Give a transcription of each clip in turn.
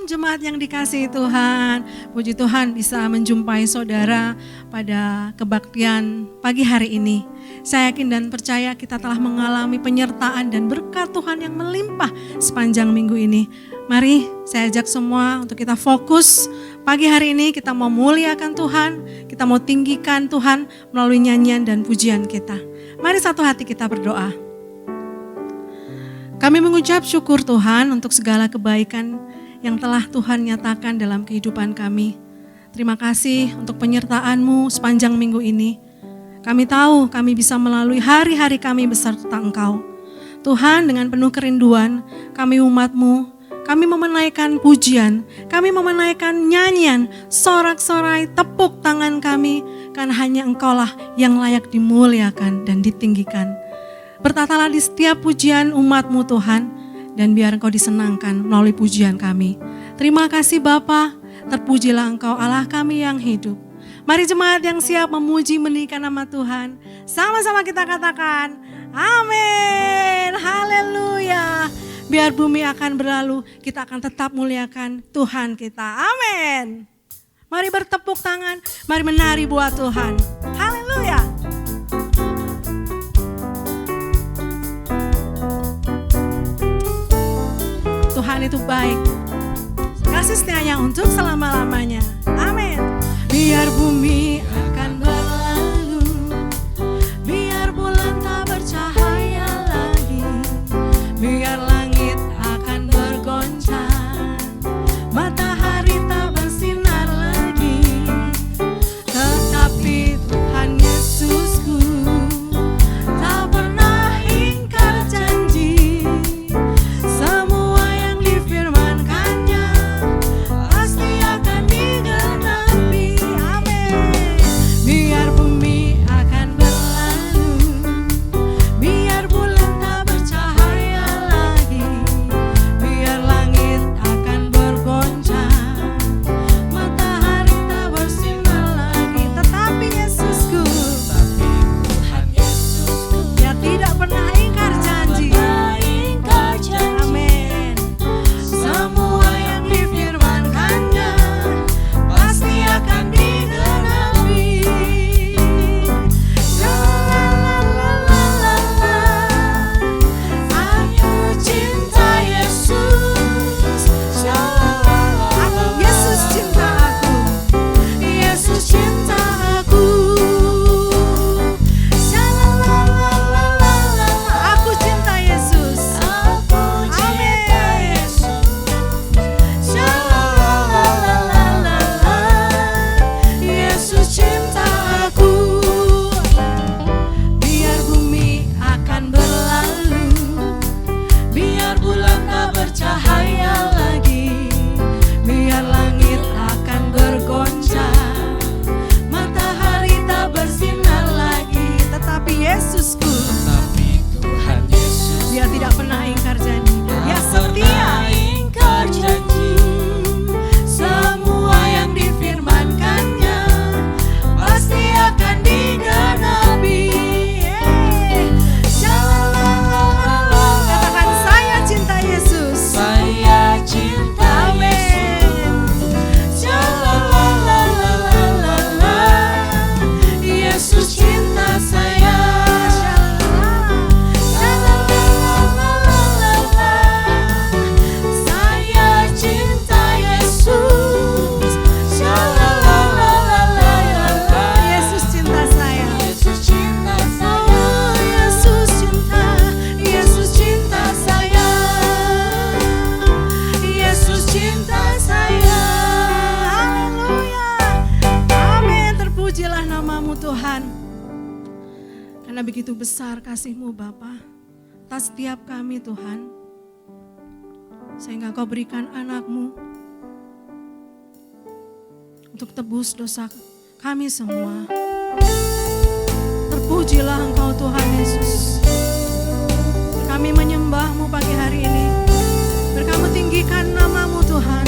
Jemaat yang dikasihi Tuhan, puji Tuhan bisa menjumpai saudara pada kebaktian pagi hari ini. Saya yakin dan percaya kita telah mengalami penyertaan dan berkat Tuhan yang melimpah sepanjang minggu ini. Mari saya ajak semua untuk kita fokus pagi hari ini, kita mau muliakan Tuhan, kita mau tinggikan Tuhan melalui nyanyian dan pujian kita. Mari satu hati kita berdoa. Kami mengucap syukur Tuhan untuk segala kebaikan yang telah Tuhan nyatakan dalam kehidupan kami. Terima kasih untuk penyertaan-Mu sepanjang minggu ini. Kami tahu kami bisa melalui hari-hari kami beserta Engkau. Tuhan, dengan penuh kerinduan, kami umat-Mu, kami memenaikan pujian, kami memenaikan nyanyian, sorak-sorai, tepuk tangan kami, karena hanya Engkaulah yang layak dimuliakan dan ditinggikan. Bertatalah di setiap pujian umat-Mu Tuhan, dan biar Engkau disenangkan melalui pujian kami. Terima kasih Bapa, terpujilah Engkau Allah kami yang hidup. Mari jemaat yang siap memuji meninggikan nama Tuhan, sama-sama kita katakan, amin, haleluya. Biar bumi akan berlalu, kita akan tetap muliakan Tuhan kita, amin. Mari bertepuk tangan, mari menari buat Tuhan, haleluya. Tuhan itu baik, kasih setianya untuk selama-lamanya, amin. Biar bumi akan berlalu, biar bulan tak bercahaya lagi, biar langit akan bergoncang, matahari tak bersinar lagi, tetapi Tuhan Yesusku tak pernah ingkar janji. Semua yang difirmankannya pasti akan digenapi, amin. Biar bumi akan berlalu, biar bulan tak bercahaya lagi, biar langit akan bergoncang, matahari tak bersinar lagi, tetapi Yesusku, Tuhan Yesusku Dia tidak pernah ingkar janji, amin. Semua yang difirmankannya pasti akan digenapi. Aku cinta Yesus. Yesus cinta aku, Yesus cinta aku. aku cinta Yesus. Aku cinta Yesus. Yesus cinta aku. Biar bumi akan berlalu, Biar bulan tak bercahaya lagi, biar langit akan bergoncang, matahari tak bersinar lagi, tetapi Yesusku, tapi Tuhan Yesus Dia tidak pernah ingkar janji, Dia setia. pernah ingkar janji. Semua yang difirmankannya pasti akan digenapi. Katakan saya cinta Yesus. Saya cinta Yesus. Yesus cinta saya. Saya cinta Yesus. Yesus cinta saya. Yesus cinta saya. Yesus cinta, Yesus cinta saya. Yesus cinta saya. haleluya. Amin, terpujilah namamu Tuhan. Karena begitu besar kasih-Mu Bapa atas setiap kami Tuhan. Sehingga Kau berikan anak-Mu untuk tebus dosa kami semua. Terpujilah Engkau Tuhan Yesus. Kami menyembah-Mu pagi hari ini. Biar Kami tinggikan nama-Mu Tuhan.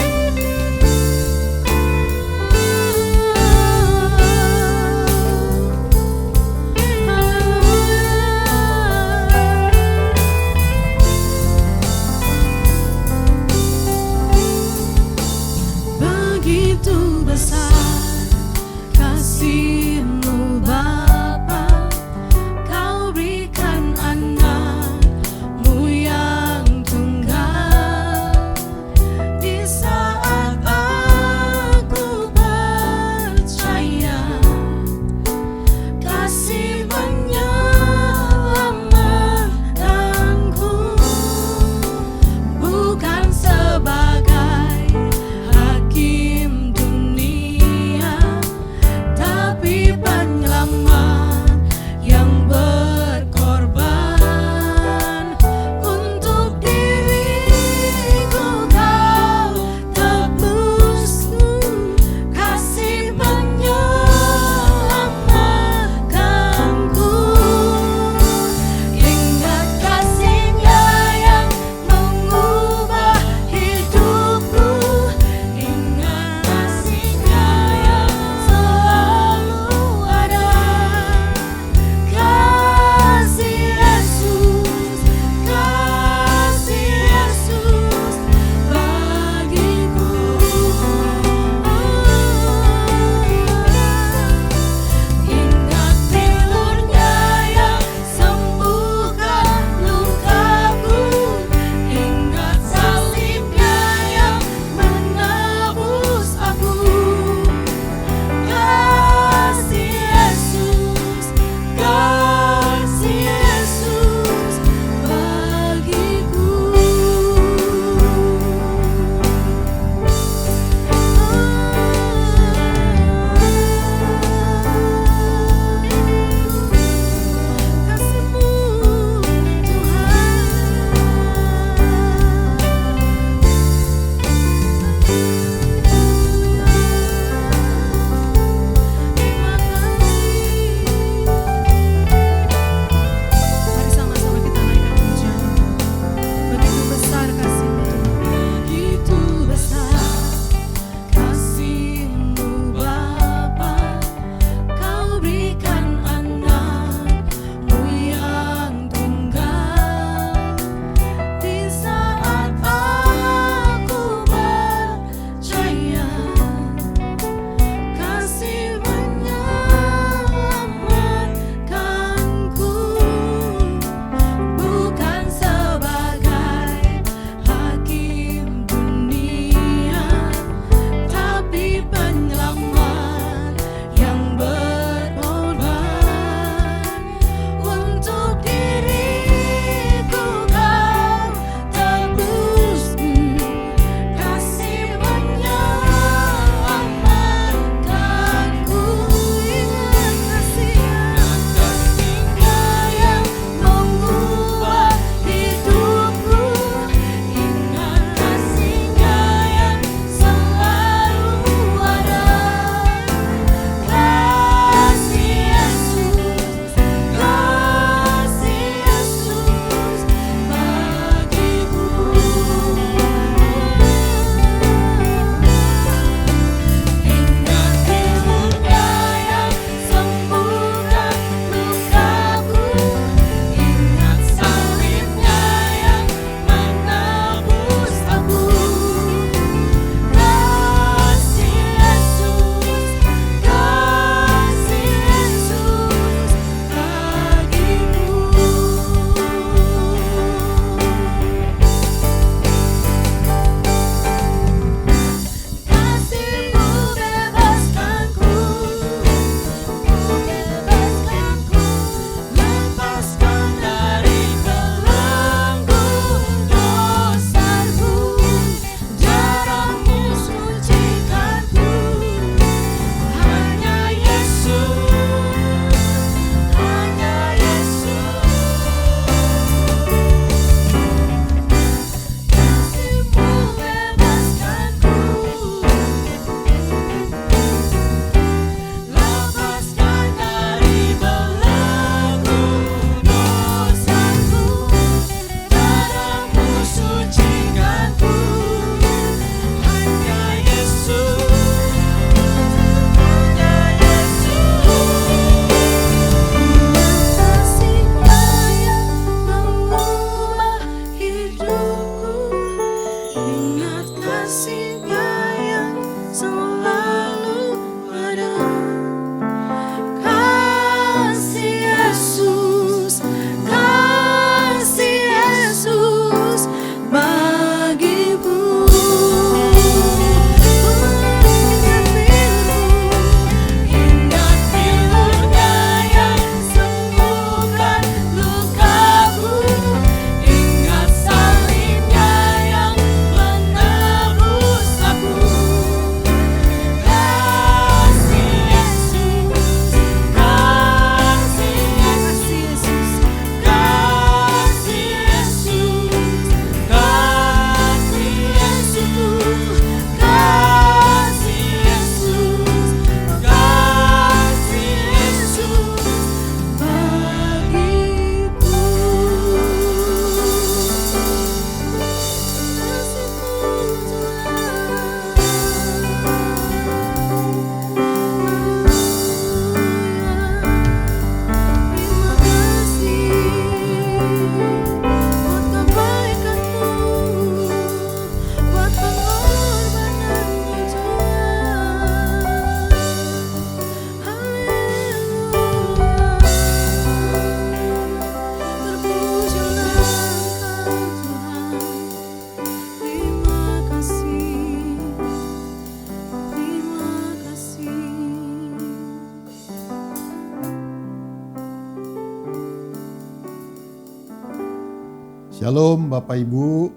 Shalom Bapak Ibu,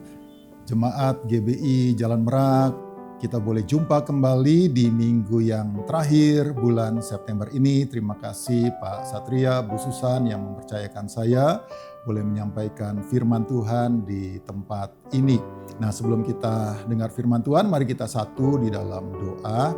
Jemaat GBI Jalan Merak. Kita boleh jumpa kembali di minggu yang terakhir bulan September ini. Terima kasih Pak Satria, Bu Susan yang mempercayakan saya boleh menyampaikan firman Tuhan di tempat ini. Nah, sebelum kita dengar firman Tuhan, mari kita satu di dalam doa.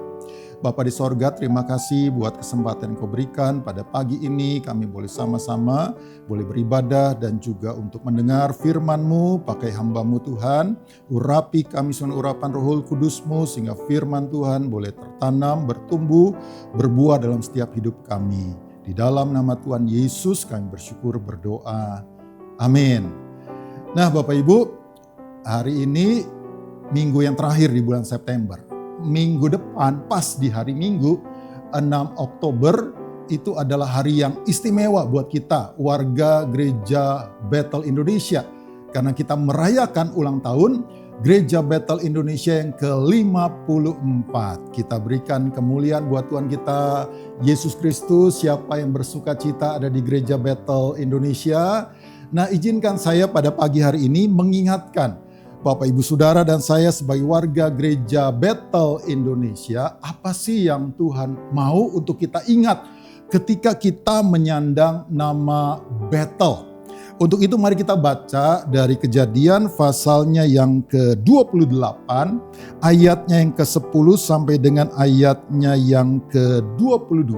Bapa di sorga, terima kasih buat kesempatan yang Kau berikan pada pagi ini. Kami boleh sama-sama, boleh beribadah dan juga untuk mendengar firman-Mu. Pakai hamba-Mu Tuhan, urapi kami dengan urapan Roh Kudus-Mu sehingga firman Tuhan boleh tertanam, bertumbuh, berbuah dalam setiap hidup kami. Di dalam nama Tuhan Yesus kami bersyukur berdoa. Amin. Nah Bapak Ibu, hari ini minggu yang terakhir di bulan September. Minggu depan pas di hari Minggu 6 Oktober itu adalah hari yang istimewa buat kita warga Gereja Bethel Indonesia. Karena kita merayakan ulang tahun Gereja Bethel Indonesia yang ke-54. Kita berikan kemuliaan buat Tuhan kita Yesus Kristus. Siapa yang bersuka cita ada di Gereja Bethel Indonesia. Nah, izinkan saya pada pagi hari ini mengingatkan Bapak Ibu Saudara dan saya sebagai warga Gereja Bethel Indonesia, apa sih yang Tuhan mau untuk kita ingat ketika kita menyandang nama Bethel? Untuk itu mari kita baca dari Kejadian pasalnya yang ke-28, ayatnya yang ke-10 sampai dengan ayatnya yang ke-22.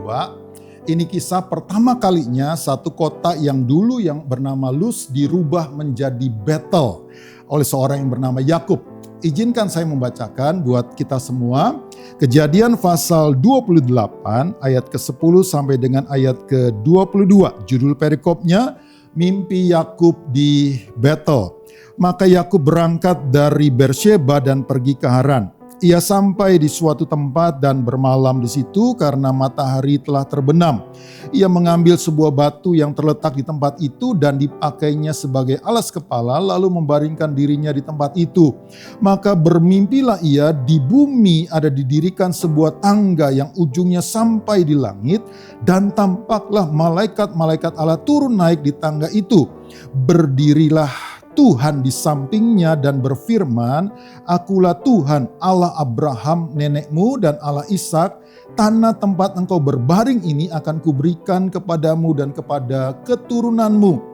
Ini kisah pertama kalinya satu kota yang dulu yang bernama Luz dirubah menjadi Bethel oleh seorang yang bernama Yakub. Izinkan saya membacakan buat kita semua. Kejadian pasal 28 ayat ke-10 sampai dengan ayat ke-22. Judul perikopnya Mimpi Yakub di Bethel. Maka Yakub berangkat dari Beersheba dan pergi ke Haran. Ia sampai di suatu tempat dan bermalam di situ karena matahari telah terbenam. Ia mengambil sebuah batu yang terletak di tempat itu dan dipakainya sebagai alas kepala lalu membaringkan dirinya di tempat itu. Maka bermimpilah ia, di bumi ada didirikan sebuah tangga yang ujungnya sampai di langit dan tampaklah malaikat-malaikat Allah turun naik di tangga itu. Berdirilah Tuhan di sampingnya dan berfirman, Akulah Tuhan Allah Abraham nenekmu dan Allah Ishak. Tanah tempat engkau berbaring ini akan kuberikan kepadamu dan kepada keturunanmu.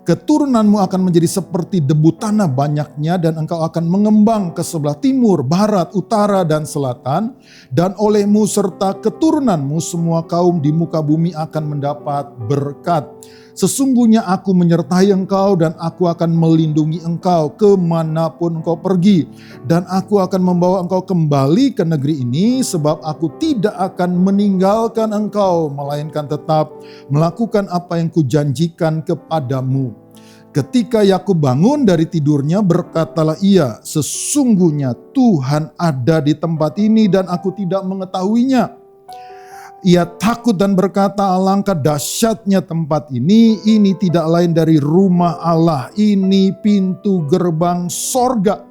Keturunanmu akan menjadi seperti debu tanah banyaknya dan engkau akan mengembang ke sebelah timur, barat, utara dan selatan. Dan olehmu serta keturunanmu semua kaum di muka bumi akan mendapat berkat. Sesungguhnya aku menyertai engkau dan aku akan melindungi engkau kemanapun engkau pergi. Dan aku akan membawa engkau kembali ke negeri ini sebab aku tidak akan meninggalkan engkau melainkan tetap melakukan apa yang kujanjikan kepadamu. Ketika Yakub bangun dari tidurnya berkatalah ia, sesungguhnya Tuhan ada di tempat ini dan aku tidak mengetahuinya. Ia takut dan berkata, alangkah dahsyatnya tempat ini tidak lain dari rumah Allah, ini pintu gerbang sorga.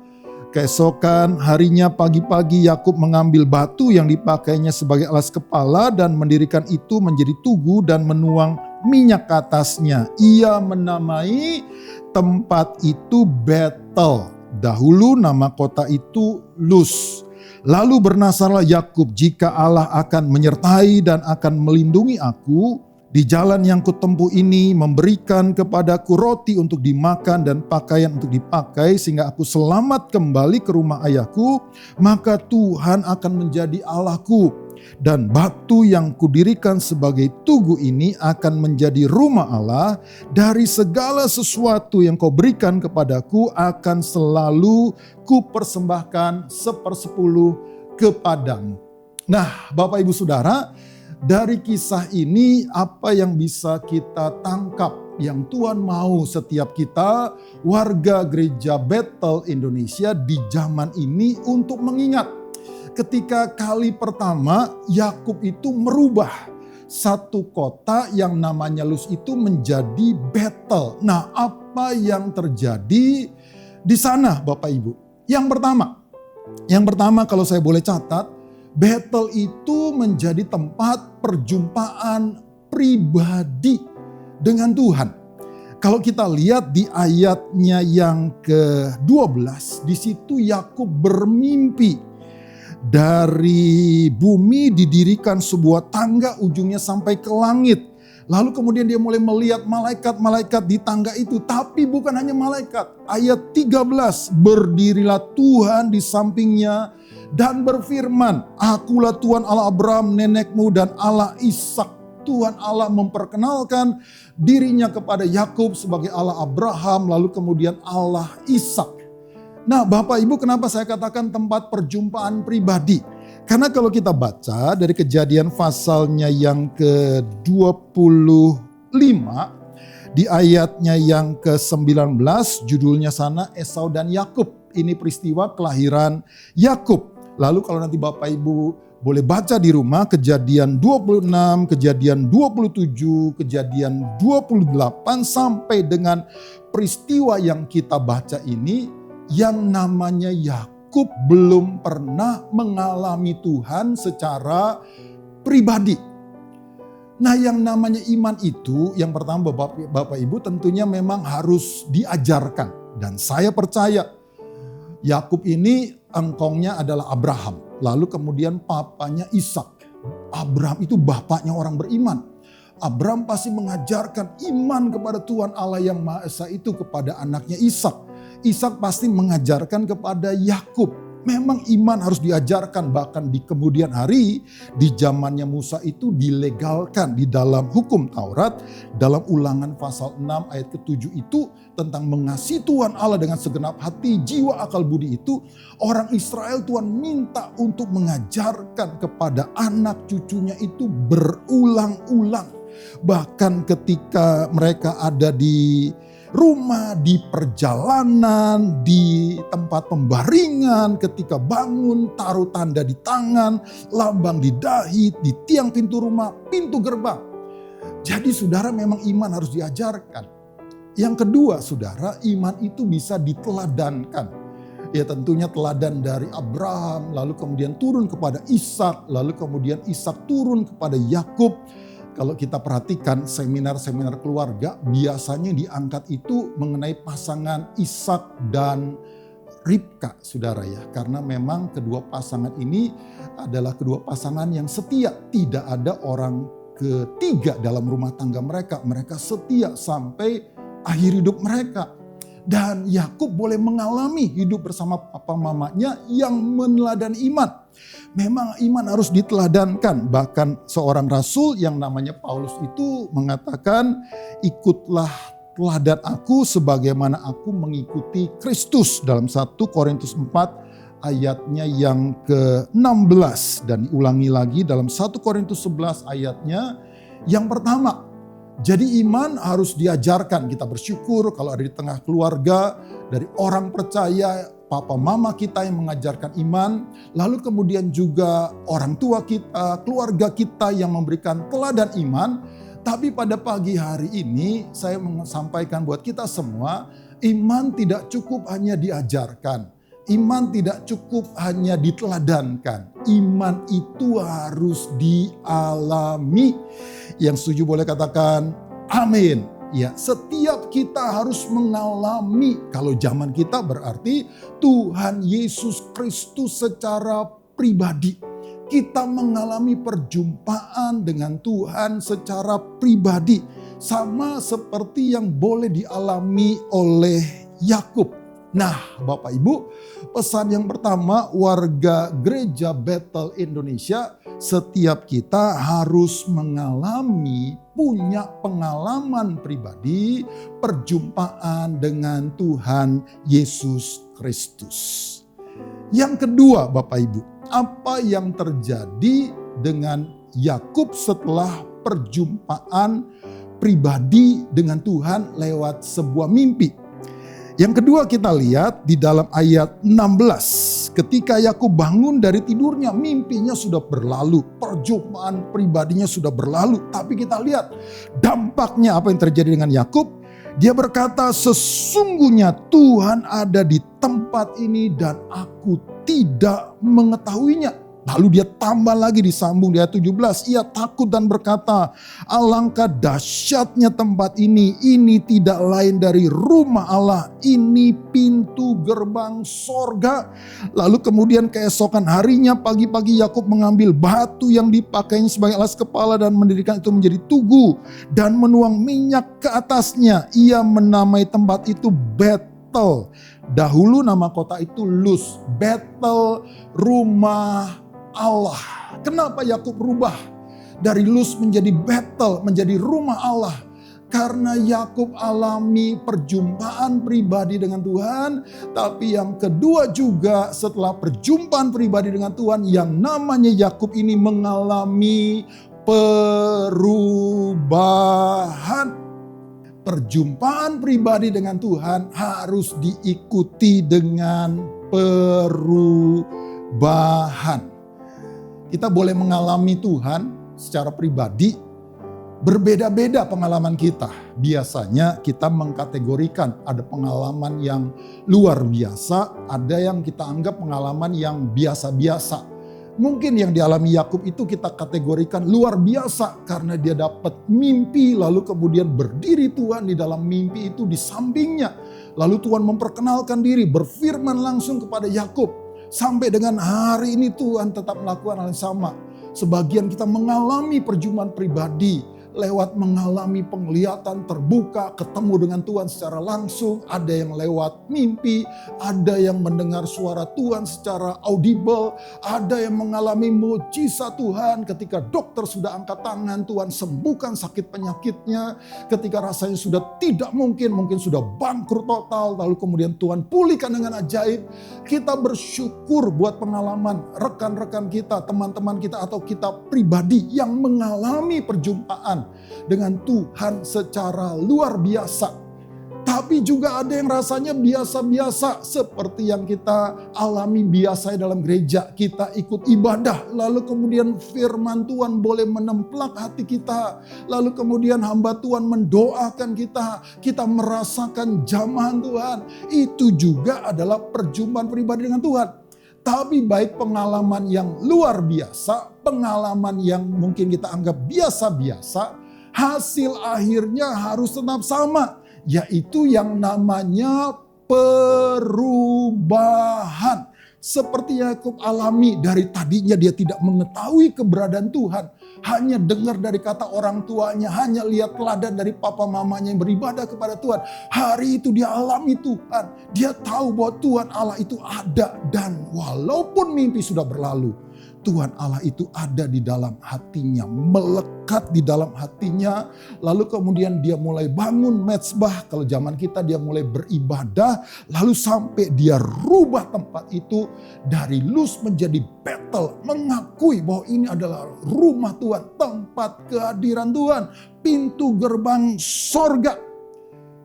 Keesokan harinya pagi-pagi Yakub mengambil batu yang dipakainya sebagai alas kepala dan mendirikan itu menjadi tugu dan menuang minyak ke atasnya. Ia menamai tempat itu Bethel. Dahulu nama kota itu Luz. Lalu bernasarlah Yakub, jika Allah akan menyertai dan akan melindungi aku di jalan yang kutempuh ini, memberikan kepadaku roti untuk dimakan dan pakaian untuk dipakai sehingga aku selamat kembali ke rumah ayahku, maka Tuhan akan menjadi Allahku. Dan batu yang kudirikan sebagai tugu ini akan menjadi rumah Allah. Dari segala sesuatu yang kau berikan kepadaku akan selalu kupersembahkan 1/10 kepadamu. Nah, Bapak Ibu Saudara, dari kisah ini apa yang bisa kita tangkap yang Tuhan mau setiap kita warga Gereja Bethel Indonesia di zaman ini untuk mengingat. Ketika kali pertama Yakub itu merubah satu kota yang namanya Luz itu menjadi Bethel. Nah, apa yang terjadi di sana Bapak Ibu? Yang pertama kalau saya boleh catat, Bethel itu menjadi tempat perjumpaan pribadi dengan Tuhan. Kalau kita lihat di ayatnya yang ke-12, di situ Yakub bermimpi. Dari bumi didirikan sebuah tangga ujungnya sampai ke langit. Lalu kemudian dia mulai melihat malaikat-malaikat di tangga itu. Tapi bukan hanya malaikat. Ayat 13, berdirilah Tuhan di sampingnya dan berfirman, Akulah Tuhan Allah Abraham nenekmu dan Allah Ishak. Tuhan Allah memperkenalkan dirinya kepada Yakub sebagai Allah Abraham, lalu kemudian Allah Ishak. Nah, Bapak Ibu, kenapa saya katakan tempat perjumpaan pribadi? Karena kalau kita baca dari Kejadian pasalnya yang ke-25, di ayatnya yang ke-19, judulnya sana Esau dan Yakub. Ini peristiwa kelahiran Yakub. Lalu kalau nanti Bapak Ibu boleh baca di rumah Kejadian 26, Kejadian 27, Kejadian 28 sampai dengan peristiwa yang kita baca ini yang namanya Yakub belum pernah mengalami Tuhan secara pribadi. Nah, yang namanya iman itu yang pertama Bapak Ibu tentunya memang harus diajarkan. Dan saya percaya Yakub ini engkongnya adalah Abraham. Lalu kemudian papanya Ishak. Abraham itu bapaknya orang beriman. Abraham pasti mengajarkan iman kepada Tuhan Allah yang Maha Esa itu kepada anaknya Ishak. Ishak pasti mengajarkan kepada Yakub. Memang iman harus diajarkan, bahkan di kemudian hari di zamannya Musa itu dilegalkan di dalam hukum Taurat. Dalam Ulangan pasal 6 ayat ke-7 itu tentang mengasihi Tuhan Allah dengan segenap hati, jiwa, akal, budi itu. Orang Israel Tuhan minta untuk mengajarkan kepada anak cucunya itu berulang-ulang. Bahkan ketika mereka ada di rumah, di perjalanan, di tempat pembaringan, ketika bangun, taruh tanda di tangan, lambang di dahi, di tiang pintu rumah, pintu gerbang. Jadi saudara, memang iman harus diajarkan. Yang kedua saudara, iman itu bisa diteladankan. Ya tentunya teladan dari Abraham, lalu kemudian turun kepada Ishak, lalu kemudian Ishak turun kepada Yakub. Kalau kita perhatikan seminar-seminar keluarga, biasanya diangkat itu mengenai pasangan Ishak dan Ribka, saudara ya. Karena memang kedua pasangan ini adalah kedua pasangan yang setia. Tidak ada orang ketiga dalam rumah tangga mereka. Mereka setia sampai akhir hidup mereka. Dan Yakub boleh mengalami hidup bersama papa mamanya yang meneladani iman. Memang iman harus diteladankan. Bahkan seorang rasul yang namanya Paulus itu mengatakan, ikutlah teladan aku sebagaimana aku mengikuti Kristus. Dalam 1 Korintus 4 ayatnya yang ke-16. Dan diulangi lagi dalam 1 Korintus 11 ayatnya yang pertama. Jadi iman harus diajarkan. Kita bersyukur kalau ada di tengah keluarga, dari orang percaya, papa mama kita yang mengajarkan iman. Lalu kemudian juga orang tua kita, keluarga kita yang memberikan teladan iman. Tapi pada pagi hari ini saya sampaikan buat kita semua, iman tidak cukup hanya diajarkan. Iman tidak cukup hanya diteladankan. Iman itu harus dialami. Yang setuju boleh katakan amin. Ya, setiap kita harus mengalami. Kalau zaman kita berarti Tuhan Yesus Kristus secara pribadi. Kita mengalami perjumpaan dengan Tuhan secara pribadi. Sama seperti yang boleh dialami oleh Yakub. Nah, Bapak Ibu, pesan yang pertama warga Gereja Bethel Indonesia, setiap kita harus mengalami, punya pengalaman pribadi, perjumpaan dengan Tuhan Yesus Kristus. Yang kedua, Bapak Ibu, apa yang terjadi dengan Yakub setelah perjumpaan pribadi dengan Tuhan lewat sebuah mimpi? Yang kedua kita lihat di dalam ayat 16. Ketika Yakub bangun dari tidurnya, mimpinya sudah berlalu. Perjumpaan pribadinya sudah berlalu. Tapi kita lihat dampaknya apa yang terjadi dengan Yakub. Dia berkata, sesungguhnya Tuhan ada di tempat ini dan aku tidak mengetahuinya. Lalu dia tambah lagi disambung di ayat 17. Ia takut dan berkata, alangkah dahsyatnya tempat ini tidak lain dari rumah Allah. Ini pintu gerbang sorga. Lalu kemudian keesokan harinya pagi-pagi Yakub mengambil batu yang dipakainya sebagai alas kepala dan mendirikan itu menjadi tugu. Dan menuang minyak ke atasnya. Ia menamai tempat itu Betel. Dahulu nama kota itu Luz. Betel, rumah Allah. Kenapa Yakub rubah dari Luz menjadi Betel, menjadi rumah Allah? Karena Yakub alami perjumpaan pribadi dengan Tuhan. Tapi yang kedua juga setelah perjumpaan pribadi dengan Tuhan, yang namanya Yakub ini mengalami perubahan. Perjumpaan pribadi dengan Tuhan harus diikuti dengan perubahan. Kita boleh mengalami Tuhan secara pribadi, berbeda-beda pengalaman kita. Biasanya kita mengkategorikan ada pengalaman yang luar biasa, ada yang kita anggap pengalaman yang biasa-biasa. Mungkin yang dialami Yakub itu kita kategorikan luar biasa karena dia dapat mimpi, lalu kemudian berdiri Tuhan di dalam mimpi itu di sampingnya. Lalu Tuhan memperkenalkan diri, berfirman langsung kepada Yakub. Sampai dengan hari ini Tuhan tetap melakukan hal yang sama. Sebagian kita mengalami perjumpaan pribadi lewat mengalami penglihatan terbuka, ketemu dengan Tuhan secara langsung. Ada yang lewat mimpi, ada yang mendengar suara Tuhan secara audible, ada yang mengalami mujizat Tuhan ketika dokter sudah angkat tangan, Tuhan sembuhkan sakit penyakitnya. Ketika rasanya sudah tidak mungkin sudah bangkrut total, lalu kemudian Tuhan pulihkan dengan ajaib. Kita bersyukur buat pengalaman rekan-rekan kita, teman-teman kita atau kita pribadi yang mengalami perjumpaan dengan Tuhan secara luar biasa. Tapi juga ada yang rasanya biasa-biasa seperti yang kita alami biasa dalam gereja. Kita ikut ibadah, lalu kemudian firman Tuhan boleh menemplak hati kita. Lalu kemudian hamba Tuhan mendoakan kita. Kita merasakan jamahan Tuhan. Itu juga adalah perjumpaan pribadi dengan Tuhan. Tapi baik pengalaman yang luar biasa, pengalaman yang mungkin kita anggap biasa-biasa, hasil akhirnya harus tetap sama, yaitu yang namanya perubahan. Seperti Yakub alami, dari tadinya dia tidak mengetahui keberadaan Tuhan, hanya dengar dari kata orang tuanya, hanya lihat teladan dari papa mamanya yang beribadah kepada Tuhan. Hari itu dia alami Tuhan, dia tahu bahwa Tuhan Allah itu ada, dan walaupun mimpi sudah berlalu, Tuhan Allah itu ada di dalam hatinya, melekat di dalam hatinya. Lalu kemudian dia mulai bangun mezbah, kalau zaman kita dia mulai beribadah. Lalu sampai dia rubah tempat itu dari Luz menjadi Betel. Mengakui bahwa ini adalah rumah Tuhan, tempat kehadiran Tuhan, pintu gerbang sorga.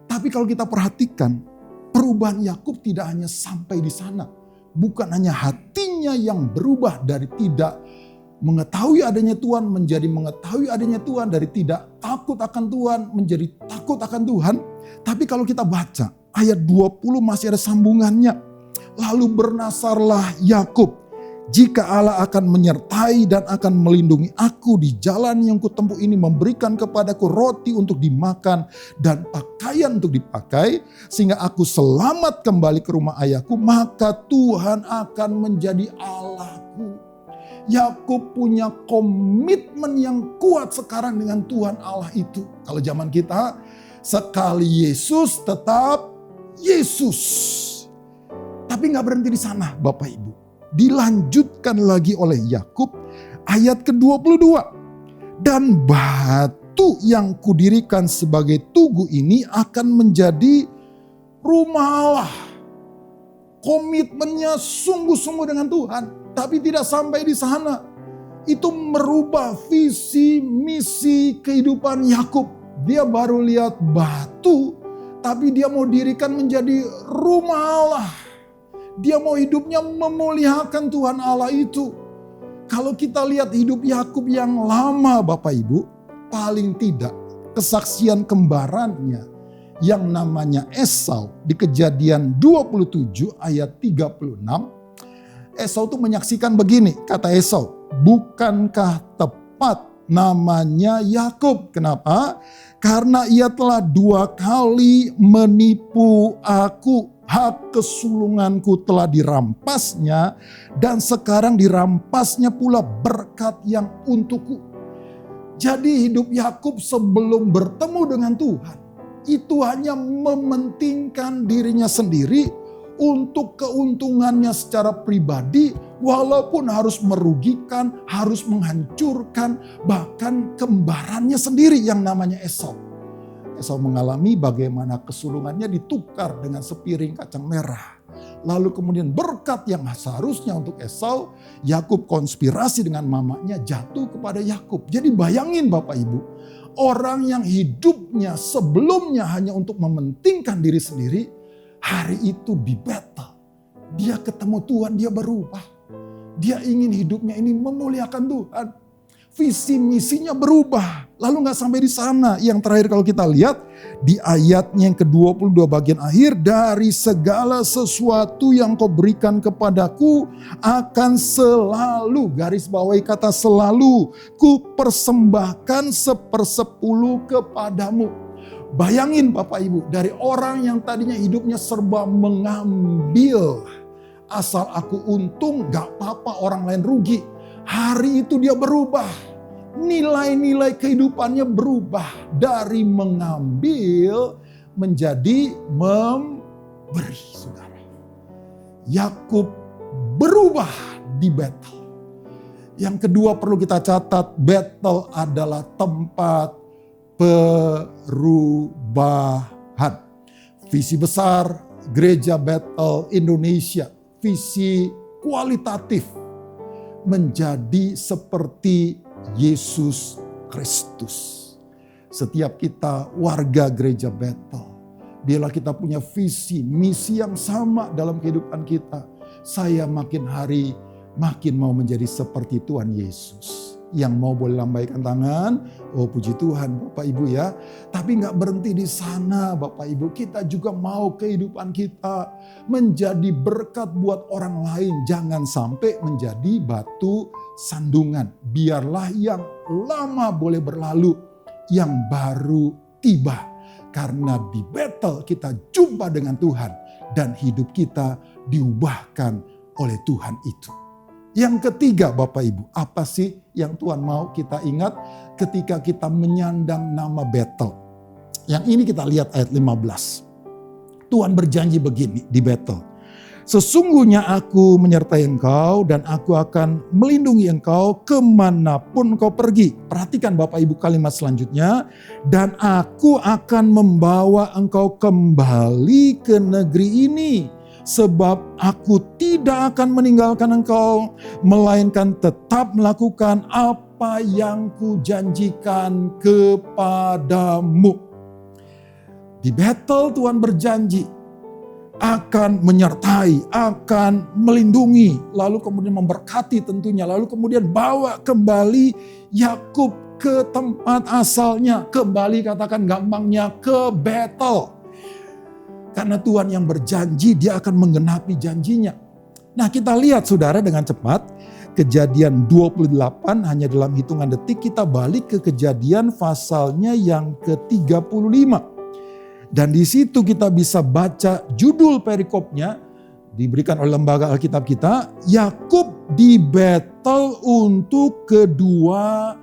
Tapi kalau kita perhatikan, perubahan Yakub tidak hanya sampai di sana. Bukan hanya hatinya yang berubah dari tidak mengetahui adanya Tuhan menjadi mengetahui adanya Tuhan, dari tidak takut akan Tuhan menjadi takut akan Tuhan. Tapi kalau kita baca ayat 20 masih ada sambungannya. Lalu bernasarlah Yakub, jika Allah akan menyertai dan akan melindungi aku di jalan yang kutempuh ini, memberikan kepadaku roti untuk dimakan dan pakaian untuk dipakai, sehingga aku selamat kembali ke rumah ayahku, maka Tuhan akan menjadi Allahku. Yakub punya komitmen yang kuat sekarang dengan Tuhan Allah itu. Kalau zaman kita, sekali Yesus tetap Yesus. Tapi gak berhenti di sana Bapak Ibu. Dilanjutkan lagi oleh Yakub ayat ke-22. Dan batu yang kudirikan sebagai tugu ini akan menjadi rumah Allah. Komitmennya sungguh-sungguh dengan Tuhan. Tapi tidak sampai di sana. Itu merubah visi misi kehidupan Yakub. Dia baru lihat batu, tapi dia mau dirikan menjadi rumah Allah. Dia mau hidupnya memuliakan Tuhan Allah itu. Kalau kita lihat hidup Yakub yang lama Bapak Ibu, paling tidak kesaksian kembarannya yang namanya Esau di Kejadian 27 ayat 36. Esau tuh menyaksikan begini, kata Esau, bukankah tepat namanya Yakub? Kenapa? Karena ia telah 2 kali menipu aku. Hak kesulunganku telah dirampasnya dan sekarang dirampasnya pula berkat yang untukku. Jadi hidup Yakub sebelum bertemu dengan Tuhan itu hanya mementingkan dirinya sendiri untuk keuntungannya secara pribadi, walaupun harus merugikan, harus menghancurkan, bahkan kembarannya sendiri yang namanya Esau. Esau mengalami bagaimana kesulungannya ditukar dengan sepiring kacang merah. Lalu kemudian berkat yang seharusnya untuk Esau, Yakub konspirasi dengan mamanya jatuh kepada Yakub. Jadi bayangin Bapak Ibu, orang yang hidupnya sebelumnya hanya untuk mementingkan diri sendiri, hari itu di battle. Dia ketemu Tuhan, dia berubah. Dia ingin hidupnya ini memuliakan Tuhan. Visi misinya berubah. Lalu gak sampai di sana. Yang terakhir kalau kita lihat di ayatnya yang ke-22 bagian akhir. Dari segala sesuatu yang kau berikan kepadaku akan selalu, garis bawahi kata selalu, ku persembahkan 1/10 kepadamu. Bayangin Bapak Ibu, dari orang yang tadinya hidupnya serba mengambil. Asal aku untung gak apa-apa orang lain rugi. Hari itu dia berubah. Nilai-nilai kehidupannya berubah. Dari mengambil menjadi memberi, saudara. Yakub berubah di Betel. Yang kedua perlu kita catat, Betel adalah tempat perubahan. Visi besar Gereja Betel Indonesia, visi kualitatif, menjadi seperti Yesus Kristus. Setiap kita warga Gereja Betel, biarlah kita punya visi, misi yang sama dalam kehidupan kita. Saya makin hari makin mau menjadi seperti Tuhan Yesus. Yang mau boleh lambaikan tangan, oh puji Tuhan Bapak Ibu ya. Tapi gak berhenti di sana Bapak Ibu, kita juga mau kehidupan kita menjadi berkat buat orang lain. Jangan sampai menjadi batu sandungan. Biarlah yang lama boleh berlalu, yang baru tiba. Karena di Betel kita jumpa dengan Tuhan dan hidup kita diubahkan oleh Tuhan itu. Yang ketiga Bapak Ibu, apa sih yang Tuhan mau kita ingat ketika kita menyandang nama Betel? Yang ini kita lihat ayat 15. Tuhan berjanji begini di Betel. Sesungguhnya aku menyertai engkau dan aku akan melindungi engkau kemanapun kau pergi. Perhatikan Bapak Ibu kalimat selanjutnya. Dan aku akan membawa engkau kembali ke negeri ini. Sebab aku tidak akan meninggalkan engkau, melainkan tetap melakukan apa yang kujanjikan kepadamu. Di Betel Tuhan berjanji akan menyertai, akan melindungi, lalu kemudian memberkati tentunya, lalu kemudian bawa kembali Yakub ke tempat asalnya, kembali katakan gampangnya ke Betel. Karena Tuhan yang berjanji, dia akan menggenapi janjinya. Nah kita lihat saudara dengan cepat, Kejadian 28 hanya dalam hitungan detik kita balik ke Kejadian pasalnya yang ke-35. Dan di situ kita bisa baca judul perikopnya, diberikan oleh lembaga Alkitab kita, Yakub di Betel untuk kedua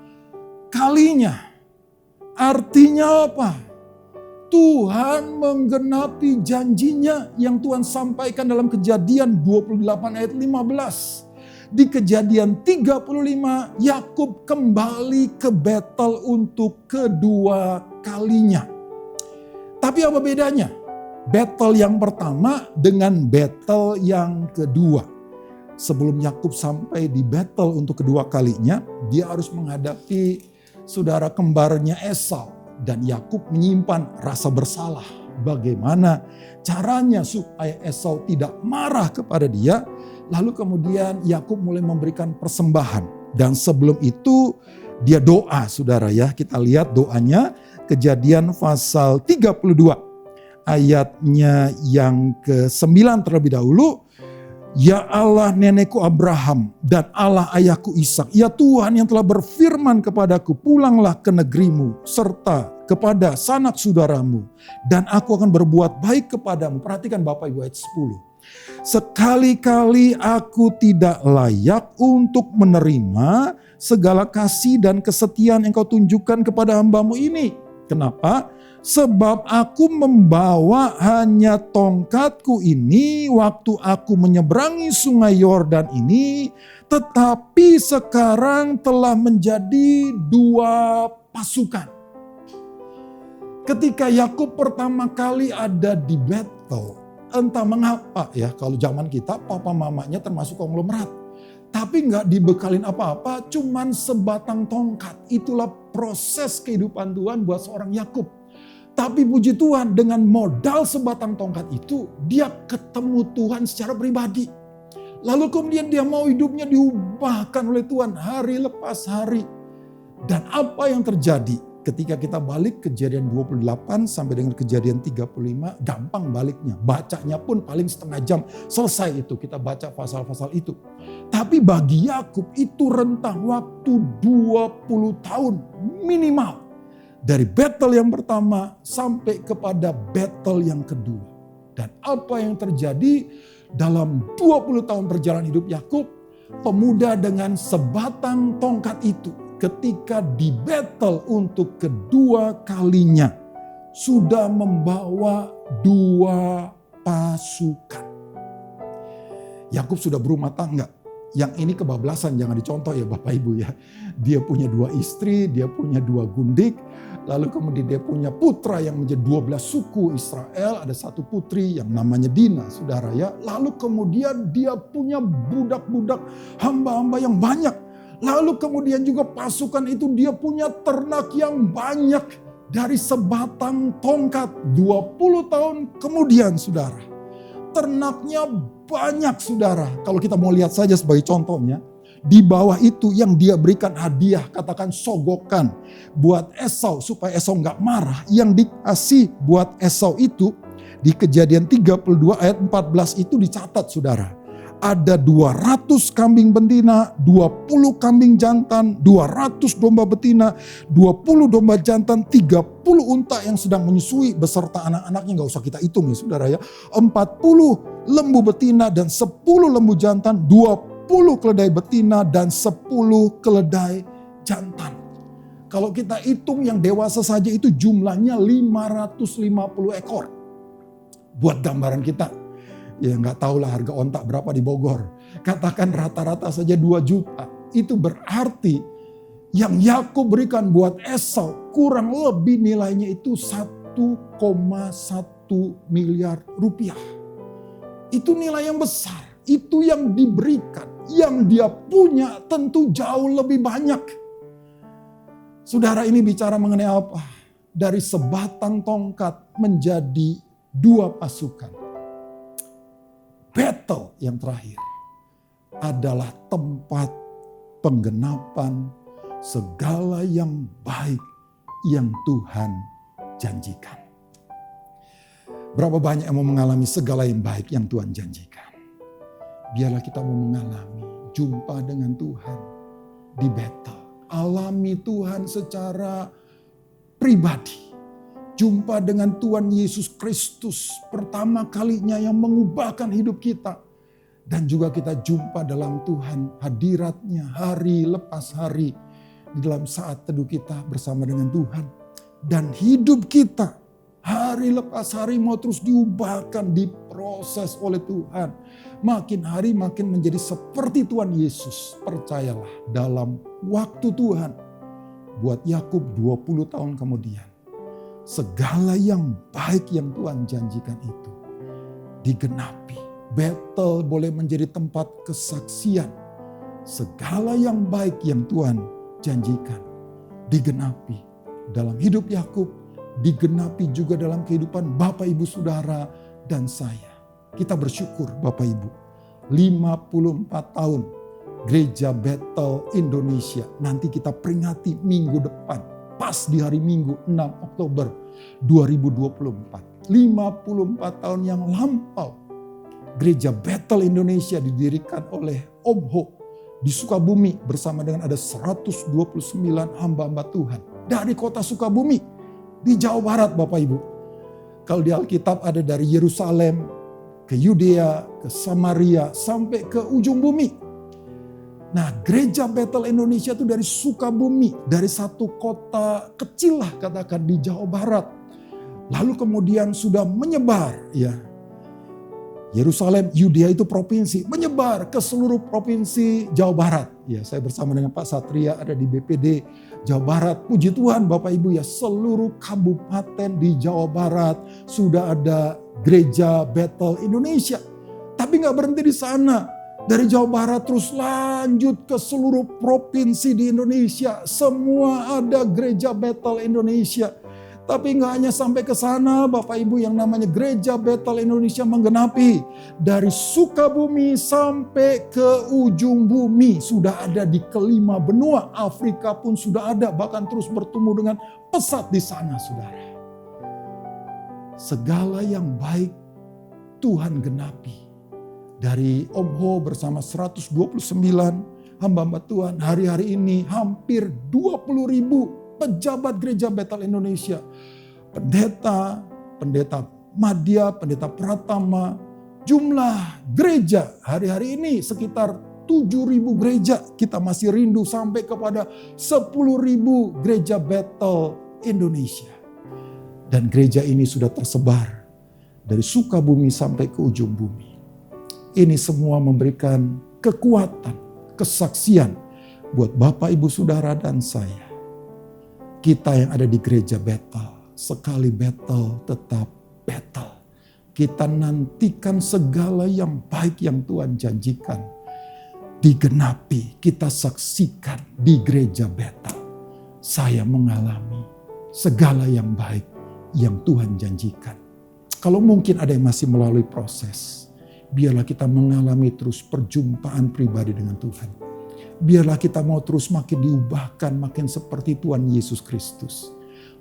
kalinya. Artinya apa? Tuhan menggenapi janjinya yang Tuhan sampaikan dalam Kejadian 28 ayat 15. Di Kejadian 35 Yakub kembali ke Betel untuk kedua kalinya. Tapi apa bedanya? Betel yang pertama dengan Betel yang kedua. Sebelum Yakub sampai di Betel untuk kedua kalinya, dia harus menghadapi saudara kembarnya Esau. Dan Yakub menyimpan rasa bersalah. Bagaimana caranya supaya Esau tidak marah kepada dia. Lalu kemudian Yakub mulai memberikan persembahan. Dan sebelum itu dia doa saudara ya. Kita lihat doanya Kejadian pasal 32. Ayatnya yang ke-9 terlebih dahulu. Ya Allah nenekku Abraham dan Allah ayahku Ishak, ya Tuhan yang telah berfirman kepadaku, pulanglah ke negerimu serta kepada sanak saudaramu dan aku akan berbuat baik kepadamu. Perhatikan Bapak Ibu ayat 10. Sekali-kali aku tidak layak untuk menerima segala kasih dan kesetiaan yang kau tunjukkan kepada hambamu ini. Kenapa? Sebab aku membawa hanya tongkatku ini waktu aku menyeberangi sungai Yordan ini, tetapi sekarang telah menjadi 2 pasukan. Ketika Yakub pertama kali ada di Betel, entah mengapa ya, kalau zaman kita papa mamanya termasuk konglomerat. Tapi nggak dibekalin apa-apa, cuman sebatang tongkat. Itulah proses kehidupan Tuhan buat seorang Yakub. Tapi puji Tuhan, dengan modal sebatang tongkat itu, dia ketemu Tuhan secara pribadi. Lalu kemudian dia mau hidupnya diubahkan oleh Tuhan hari lepas hari. Dan apa yang terjadi ketika kita balik Kejadian 28 sampai dengan Kejadian 35, gampang baliknya. Bacanya pun paling setengah jam selesai itu, kita baca pasal-pasal itu. Tapi bagi Yakub itu rentang waktu 20 tahun minimal. Dari battle yang pertama sampai kepada battle yang kedua. Dan apa yang terjadi dalam 20 tahun perjalanan hidup Yakub, pemuda dengan sebatang tongkat itu ketika di battle untuk kedua kalinya sudah membawa 2 pasukan. Yakub sudah berumah tangga. Yang ini kebablasan, jangan dicontoh ya Bapak Ibu ya. Dia punya 2 istri, dia punya 2 gundik. Lalu kemudian dia punya putra yang menjadi 12 suku Israel. Ada 1 putri yang namanya Dina, saudara ya. Lalu kemudian dia punya budak-budak hamba-hamba yang banyak. Lalu kemudian juga pasukan itu dia punya ternak yang banyak. Dari sebatang tongkat 20 tahun kemudian saudara. Ternaknya banyak saudara. Kalau kita mau lihat saja sebagai contohnya. Di bawah itu yang dia berikan hadiah, katakan sogokan buat Esau supaya Esau nggak marah. Yang dikasih buat Esau itu di Kejadian 32 ayat 14 itu dicatat saudara. Ada 200 kambing betina, 20 kambing jantan, 200 domba betina, 20 domba jantan, 30 unta yang sedang menyusui beserta anak-anaknya, nggak usah kita hitung ya saudara ya. 40 lembu betina dan 10 lembu jantan, 20 keledai betina dan 10 keledai jantan. Kalau kita hitung yang dewasa saja itu jumlahnya 550 ekor. Buat gambaran kita, ya nggak tahulah harga ontak berapa di Bogor. Katakan rata-rata saja 2 juta. Itu berarti yang Yakub berikan buat Esau kurang lebih nilainya itu 1,1 miliar rupiah. Itu nilai yang besar. Itu yang diberikan. Yang dia punya tentu jauh lebih banyak. Saudara, ini bicara mengenai apa? Dari sebatang tongkat menjadi 2 pasukan. Battle yang terakhir adalah tempat penggenapan segala yang baik yang Tuhan janjikan. Berapa banyak yang mau mengalami segala yang baik yang Tuhan janjikan? Biarlah kita mau mengalami jumpa dengan Tuhan di Betel. Alami Tuhan secara pribadi. Jumpa dengan Tuhan Yesus Kristus pertama kalinya yang mengubahkan hidup kita. Dan juga kita jumpa dalam Tuhan hadiratnya hari lepas hari. Di dalam saat teduh kita bersama dengan Tuhan. Dan hidup kita hari lepas hari mau terus diubahkan, diproses oleh Tuhan. Makin hari makin menjadi seperti Tuhan Yesus. Percayalah dalam waktu Tuhan. Buat Yakub 20 tahun kemudian. Segala yang baik yang Tuhan janjikan itu digenapi. Betel boleh menjadi tempat kesaksian. Segala yang baik yang Tuhan janjikan digenapi. Dalam hidup Yakub, digenapi juga dalam kehidupan Bapak Ibu Saudara dan saya. Kita bersyukur Bapak Ibu. 54 tahun Gereja Betel Indonesia. Nanti kita peringati minggu depan. Pas di hari Minggu 6 Oktober 2024. 54 tahun yang lampau. Gereja Bethel Indonesia didirikan oleh Om Ho di Sukabumi bersama dengan ada 129 hamba-hamba Tuhan dari kota Sukabumi di Jawa Barat, Bapak Ibu. Kalau di Alkitab ada dari Yerusalem ke Yudea, ke Samaria, sampai ke ujung bumi. Nah, Gereja Bethel Indonesia itu dari Sukabumi, dari satu kota kecil lah katakan di Jawa Barat. Lalu kemudian sudah menyebar, ya. Yerusalem, Yudea itu provinsi, menyebar ke seluruh provinsi Jawa Barat. Ya, saya bersama dengan Pak Satria ada di BPD Jawa Barat. Puji Tuhan Bapak Ibu ya, seluruh kabupaten di Jawa Barat sudah ada Gereja Bethel Indonesia. Tapi gak berhenti di sana. Dari Jawa Barat terus lanjut ke seluruh provinsi di Indonesia. Semua ada Gereja Bethel Indonesia. Tapi nggak hanya sampai ke sana, Bapak Ibu, yang namanya Gereja Bethel Indonesia menggenapi dari Sukabumi sampai ke ujung bumi. Sudah ada di kelima benua, Afrika pun sudah ada, bahkan terus bertumbuh dengan pesat di sana, saudara. Segala yang baik Tuhan genapi. Dari Om Ho bersama 129 hamba-hamba Tuhan, hari-hari ini hampir 20.000 pejabat Gereja Bethel Indonesia, pendeta Madya, pendeta Pratama, jumlah gereja hari-hari ini sekitar 7.000 gereja. Kita masih rindu sampai kepada 10.000 gereja Bethel Indonesia. Dan gereja ini sudah tersebar dari Sukabumi sampai ke ujung bumi. Ini semua memberikan kekuatan, kesaksian buat Bapak, Ibu, Saudara, dan saya. Kita yang ada di Gereja Bethel, sekali Bethel tetap Bethel. Kita nantikan segala yang baik yang Tuhan janjikan digenapi, kita saksikan di Gereja Bethel. Saya mengalami segala yang baik yang Tuhan janjikan. Kalau mungkin ada yang masih melalui proses, biarlah kita mengalami terus perjumpaan pribadi dengan Tuhan. Biarlah kita mau terus makin diubahkan, makin seperti Tuhan Yesus Kristus.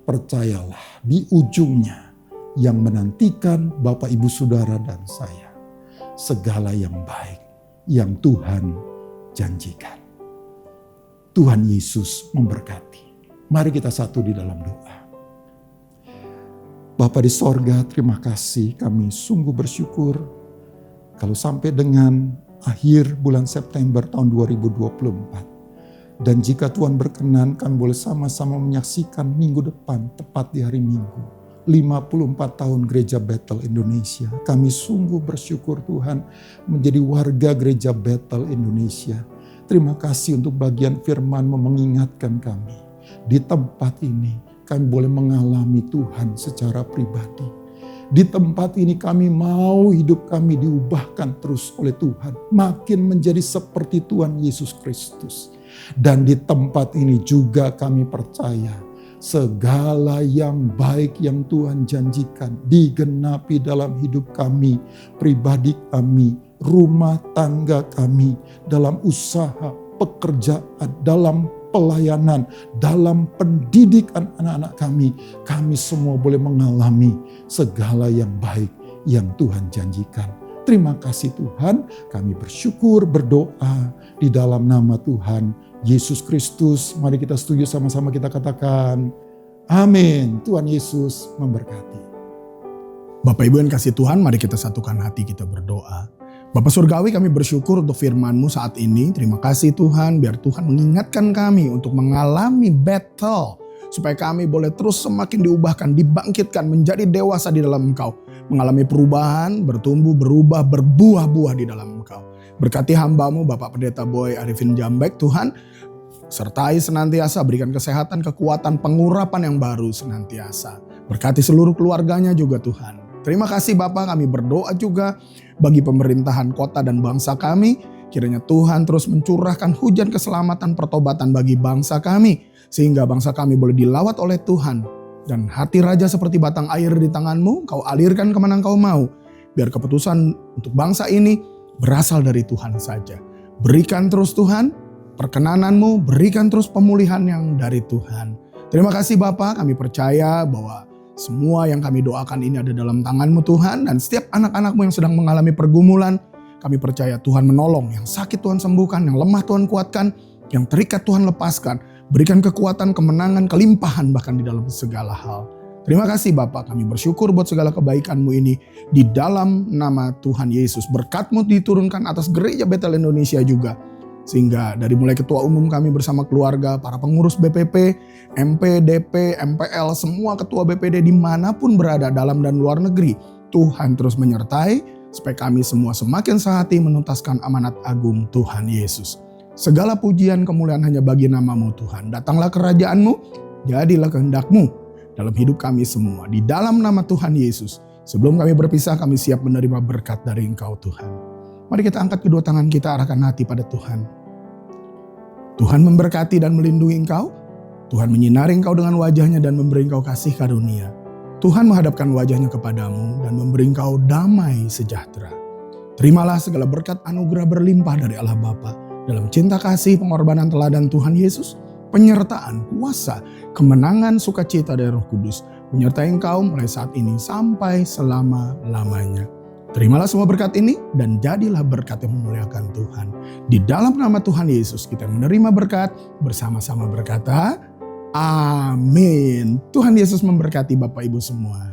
Percayalah, di ujungnya yang menantikan Bapak, Ibu, Saudara, dan saya, segala yang baik yang Tuhan janjikan. Tuhan Yesus memberkati. Mari kita satu di dalam doa. Bapa di sorga, terima kasih, kami sungguh bersyukur kalau sampai dengan akhir bulan September tahun 2024. Dan jika Tuhan berkenan, kami boleh sama-sama menyaksikan minggu depan, tepat di hari Minggu, 54 tahun Gereja Bethel Indonesia. Kami sungguh bersyukur Tuhan menjadi warga Gereja Bethel Indonesia. Terima kasih untuk bagian firman-Mu mengingatkan kami. Di tempat ini kami boleh mengalami Tuhan secara pribadi. Di tempat ini kami mau hidup kami diubahkan terus oleh Tuhan. Makin menjadi seperti Tuhan Yesus Kristus. Dan di tempat ini juga kami percaya segala yang baik yang Tuhan janjikan digenapi dalam hidup kami, pribadi kami, rumah tangga kami, dalam usaha, pekerjaan, dalam pelayanan, dalam pendidikan anak-anak kami. Kami semua boleh mengalami segala yang baik yang Tuhan janjikan. Terima kasih Tuhan, kami bersyukur, berdoa di dalam nama Tuhan Yesus Kristus. Mari kita setuju sama-sama, kita katakan amin. Tuhan Yesus memberkati. Bapak Ibu yang kasih Tuhan, mari kita satukan hati, kita berdoa. Bapak Surgawi, kami bersyukur untuk firman-Mu saat ini. Terima kasih Tuhan, biar Tuhan mengingatkan kami untuk mengalami Bethel. Supaya kami boleh terus semakin diubahkan, dibangkitkan, menjadi dewasa di dalam Engkau. Mengalami perubahan, bertumbuh, berubah, berbuah-buah di dalam Engkau. Berkati hamba-Mu Bapak Pendeta Boy Arifin Jambek Tuhan. Sertai senantiasa, berikan kesehatan, kekuatan, pengurapan yang baru senantiasa. Berkati seluruh keluarganya juga Tuhan. Terima kasih Bapak, kami berdoa juga bagi pemerintahan kota dan bangsa kami. Kiranya Tuhan terus mencurahkan hujan keselamatan pertobatan bagi bangsa kami. Sehingga bangsa kami boleh dilawat oleh Tuhan. Dan hati raja seperti batang air di tangan-Mu, Kau alirkan kemana Kau mau. Biar keputusan untuk bangsa ini berasal dari Tuhan saja. Berikan terus Tuhan perkenanan-Mu, berikan terus pemulihan yang dari Tuhan. Terima kasih Bapak, kami percaya bahwa Semua yang kami doakan ini ada dalam tangan-Mu Tuhan. Dan setiap anak-anak-Mu yang sedang mengalami pergumulan, kami percaya Tuhan menolong. Yang sakit Tuhan sembuhkan, yang lemah Tuhan kuatkan, yang terikat Tuhan lepaskan. Berikan kekuatan, kemenangan, kelimpahan bahkan di dalam segala hal. Terima kasih Bapak, kami bersyukur buat segala kebaikan-Mu ini. Di dalam nama Tuhan Yesus, berkat-Mu diturunkan atas gereja Betel Indonesia juga. Sehingga dari mulai ketua umum kami bersama keluarga, para pengurus BPP, MP, DP, MPL, semua ketua BPD dimanapun berada dalam dan luar negeri. Tuhan terus menyertai supaya kami semua semakin sehati menuntaskan amanat agung Tuhan Yesus. Segala pujian kemuliaan hanya bagi nama-Mu Tuhan. Datanglah kerajaan-Mu, jadilah kehendak-Mu dalam hidup kami semua. Di dalam nama Tuhan Yesus, sebelum kami berpisah kami siap menerima berkat dari Engkau Tuhan. Mari kita angkat kedua tangan kita, arahkan hati pada Tuhan. Tuhan memberkati dan melindungi engkau. Tuhan menyinari engkau dengan wajahnya dan memberi engkau kasih karunia. Tuhan menghadapkan wajahnya kepadamu dan memberi engkau damai sejahtera. Terimalah segala berkat anugerah berlimpah dari Allah Bapa dalam cinta kasih, pengorbanan teladan Tuhan Yesus, penyertaan, kuasa, kemenangan, sukacita dari Roh Kudus menyertai engkau mulai saat ini sampai selama-lamanya. Terimalah semua berkat ini dan jadilah berkat yang memuliakan Tuhan. Di dalam nama Tuhan Yesus kita menerima berkat, bersama-sama berkata, amin. Tuhan Yesus memberkati Bapak Ibu semua.